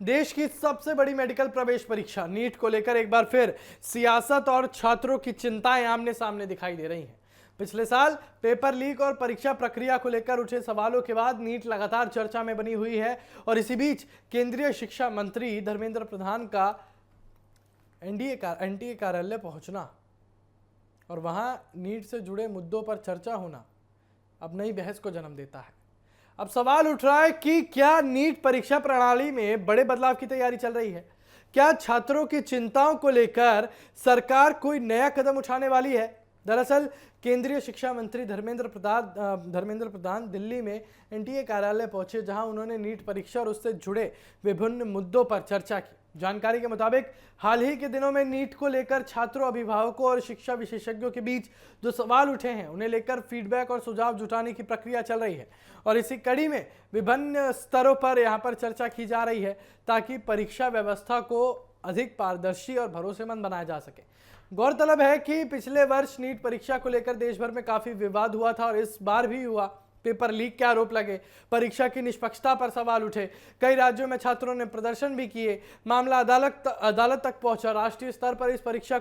देश की सबसे बड़ी मेडिकल प्रवेश परीक्षा नीट को लेकर एक बार फिर सियासत और छात्रों की चिंताएं आमने सामने दिखाई दे रही हैं। पिछले साल पेपर लीक और परीक्षा प्रक्रिया को लेकर उठे सवालों के बाद नीट लगातार चर्चा में बनी हुई है और इसी बीच केंद्रीय शिक्षा मंत्री धर्मेंद्र प्रधान का एनडीए कार्यालय पहुंचना और वहां नीट से जुड़े मुद्दों पर चर्चा होना अब नई बहस को जन्म देता है। अब सवाल उठ रहा है कि क्या नीट परीक्षा प्रणाली में बड़े बदलाव की तैयारी चल रही है? क्या छात्रों की चिंताओं को लेकर सरकार कोई नया कदम उठाने वाली है? दरअसल केंद्रीय शिक्षा मंत्री धर्मेंद्र प्रधान दिल्ली में एनडीए कार्यालय पहुंचे, जहां उन्होंने नीट परीक्षा और उससे जुड़े विभिन्न मुद्दों पर चर्चा की। जानकारी के मुताबिक हाल ही के दिनों में नीट को लेकर छात्रों, अभिभावकों और शिक्षा विशेषज्ञों के बीच जो सवाल उठे हैं, उन्हें लेकर फीडबैक और सुझाव जुटाने की प्रक्रिया चल रही है और इसी कड़ी में विभिन्न स्तरों पर यहां पर चर्चा की जा रही है ताकि परीक्षा व्यवस्था को अधिक पारदर्शी और भरोसेमंद बनाया जा सके। गौरतलब है कि पिछले वर्ष नीट परीक्षा को लेकर देश भर में काफी विवाद हुआ था और इस बार भी हुआ। पेपर लीक के आरोप लगे, परीक्षा की निष्पक्षता पर सवाल उठे, कई राज्यों में छात्रों ने प्रदर्शन भी किए, मामला अदालत तक पहुंचा। राष्ट्रीय स्तर पर इस परीक्षा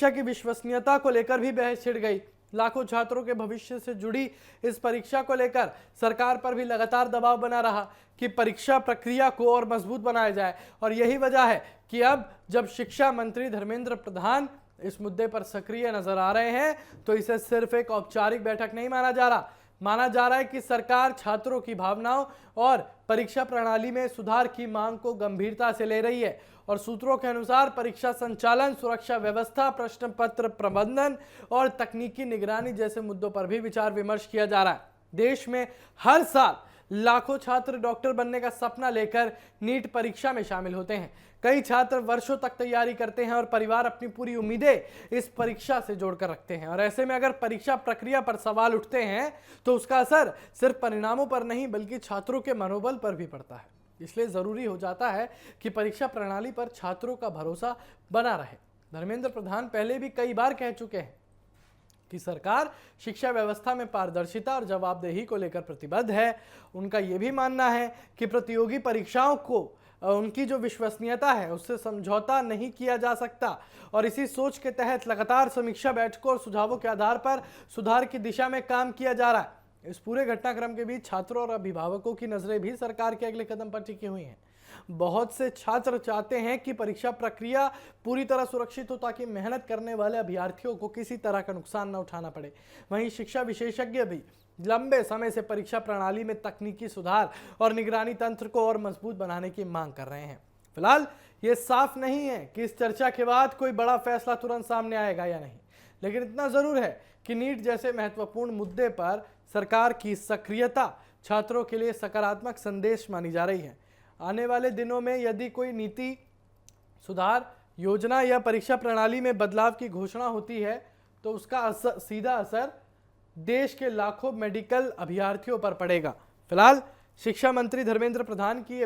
की विश्वसनीयता को लेकर भी बहस छिड़ गई। लाखों छात्रों के भविष्य से जुड़ी इस परीक्षा को लेकर सरकार पर भी लगातार दबाव बना रहा कि परीक्षा प्रक्रिया को और मजबूत बनाया जाए और यही वजह है कि अब जब शिक्षा मंत्री धर्मेंद्र प्रधान इस मुद्दे पर सक्रिय नजर आ रहे हैं तो इसे सिर्फ एक औपचारिक बैठक नहीं माना जा रहा है कि सरकार छात्रों की भावनाओं और परीक्षा प्रणाली में सुधार की मांग को गंभीरता से ले रही है और सूत्रों के अनुसार परीक्षा संचालन, सुरक्षा व्यवस्था, प्रश्न पत्र प्रबंधन और तकनीकी निगरानी जैसे मुद्दों पर भी विचार विमर्श किया जा रहा है। देश में हर साल लाखों छात्र डॉक्टर बनने का सपना लेकर नीट परीक्षा में शामिल होते हैं। कई छात्र वर्षों तक तैयारी करते हैं और परिवार अपनी पूरी उम्मीदें इस परीक्षा से जोड़कर रखते हैं और ऐसे में अगर परीक्षा प्रक्रिया पर सवाल उठते हैं तो उसका असर सिर्फ परिणामों पर नहीं बल्कि छात्रों के मनोबल पर भी पड़ता है। इसलिए जरूरी हो जाता है कि परीक्षा प्रणाली पर छात्रों का भरोसा बना रहे। धर्मेंद्र प्रधान पहले भी कई बार कह चुके हैं कि सरकार शिक्षा व्यवस्था में पारदर्शिता और जवाबदेही को लेकर प्रतिबद्ध है। उनका यह भी मानना है कि प्रतियोगी परीक्षाओं को उनकी जो विश्वसनीयता है उससे समझौता नहीं किया जा सकता और इसी सोच के तहत लगातार समीक्षा बैठकों और सुझावों के आधार पर सुधार की दिशा में काम किया जा रहा है। इस पूरे घटनाक्रम के बीच छात्रों और अभिभावकों की नजरें भी सरकार के अगले कदम पर टिकी हुई हैं। बहुत से छात्र चाहते हैं कि परीक्षा प्रक्रिया पूरी तरह सुरक्षित हो ताकि मेहनत करने वाले अभ्यर्थियों को किसी तरह का नुकसान न उठाना पड़े। वहीं शिक्षा विशेषज्ञ भी लंबे समय से परीक्षा प्रणाली में तकनीकी सुधार और निगरानी तंत्र को और मजबूत बनाने की मांग कर रहे हैं। फिलहाल ये साफ नहीं है कि इस चर्चा के बाद कोई बड़ा फैसला तुरंत सामने आएगा या नहीं, लेकिन इतना जरूर है कि नीट जैसे महत्वपूर्ण मुद्दे पर सरकार की सक्रियता छात्रों के लिए सकारात्मक संदेश मानी जा रही है। आने वाले दिनों में यदि कोई नीति सुधार योजना या परीक्षा प्रणाली में बदलाव की घोषणा होती है तो उसका सीधा असर देश के लाखों मेडिकल अभ्यर्थियों पर पड़ेगा। फिलहाल शिक्षा मंत्री धर्मेंद्र प्रधान की यह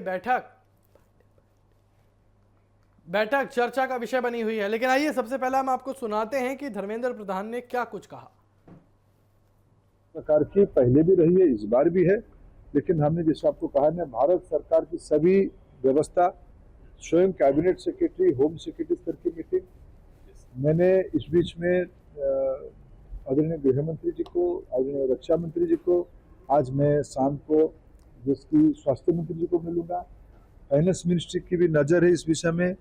बैठक चर्चा का विषय बनी हुई है, लेकिन आइए सबसे पहले हम आपको सुनाते हैं कि धर्मेंद्र प्रधान ने क्या कुछ कहा। सरकार की पहले भी रही है, इस बार भी है, लेकिन हमने जैसे आपको कहा ना, भारत सरकार की सभी व्यवस्था, स्वयं कैबिनेट सेक्रेटरी, होम सेक्रेटरी स्तर की मीटिंग, मैंने इस बीच में आदरणीय गृह मंत्री जी को, आदरणीय रक्षा मंत्री जी को, आज मैं शाम को जिसकी स्वास्थ्य मंत्री जी को मिलूंगा। फाइनेंस मिनिस्ट्री की भी नजर है इस विषय में,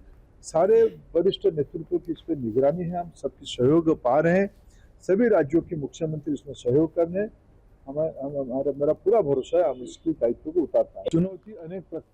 सारे वरिष्ठ नेतृत्व की इस पर निगरानी है, हम सबकी सहयोग पा रहे हैं, सभी राज्यों के मुख्यमंत्री इसमें सहयोग करने, मेरा पूरा भरोसा है हम इसकी दायित्व को उतार पाए। चुनौती अनेक